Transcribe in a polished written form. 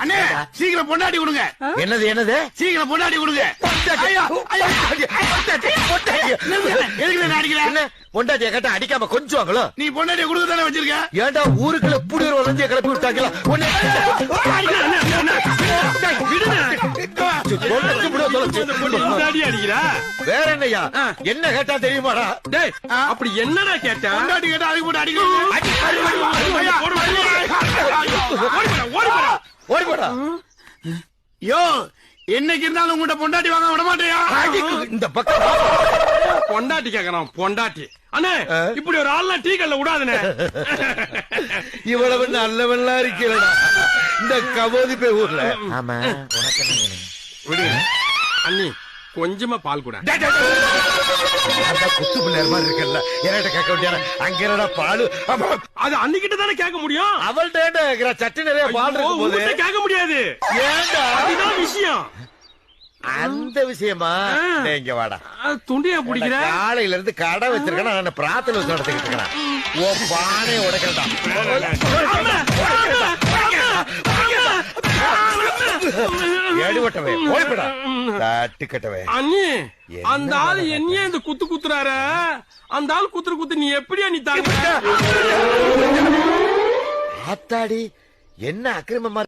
அண்ணே சீக்கிரம் பொண்டாட்டி கொடுங்க. என்னது என்னது? சீக்கிரம் பொண்டாட்டி கொடுங்க. ஐயா, ஐயா, எதுக்கு நான் அடிக்கிறேன்? என்ன பொண்டாட்டிய கேட்டா அடிக்காம கொஞ்சுவாங்களோ? நீ பொண்டாட்டிய கொடுக்க தானே வச்சிருக்க. ஏன்டா ஊருக்குள்ள புடி ஒரு வளைஞ்சிய கிளப்பி விட்டாங்களா? வேற என்னையா என்ன கேட்டா தெரியுமாடா? அப்படி என்னடா கேட்டா? பொண்டாட்டி கேட்டா அதுக்கு போட்டு அடிக்கிறேன். ஓடி போடா. யோ என்னைக்கு இருந்தாலும் உங்கள்கிட்ட பொண்டாட்டி வாங்க விட மாட்டேயா? இந்த பக்கம் பொண்டாட்டி கேக்குறான் பொண்டாட்டி. அண்ணே இப்படி ஒரு ஆள்னா டீ கல்ல விடாதுனே. இவ்வளவு நல்லவெல்லாம் இருக்கலடா இந்த கபோதி பே ஊர்ல. ஆமா உனக்கு என்ன வேணும்? விடுங்க அண்ணி, கொஞ்சமா பால் கூட. குத்து பிள்ளையார் மாதிரி இருக்கல, என்கிட்ட கேட்க வேண்டிய அங்க என்னடா பாலு? அது அன்னிக்கிட்ட தானே கேட்க முடியும். அவள்கிட்ட சட்டி நிறைய பால் இருக்கும் போது கேட்க முடியாது. ஏன்டா? அதுதான் விஷயம். அந்த விஷயமா? இங்க வாடா. துண்டியா பிடிக்கிற. காலையில இருந்து கடை வச்சிருக்கேன், நான் பிரார்த்தனை வச்சு நடத்திக்கிட்டு இருக்கிறேன். ஓ பானை உடைக்கிறதா? ஏடுபட்டவே போய்படா தட்டுக்கட்டவே. அண்ணி அந்த ஆள் என்னையே இந்த குத்து குத்துறாரு. அந்த ஆள் குத்து நீ எப்படியா நீ தாங்க? ஆத்தாடி என்ன அக்கிரமமா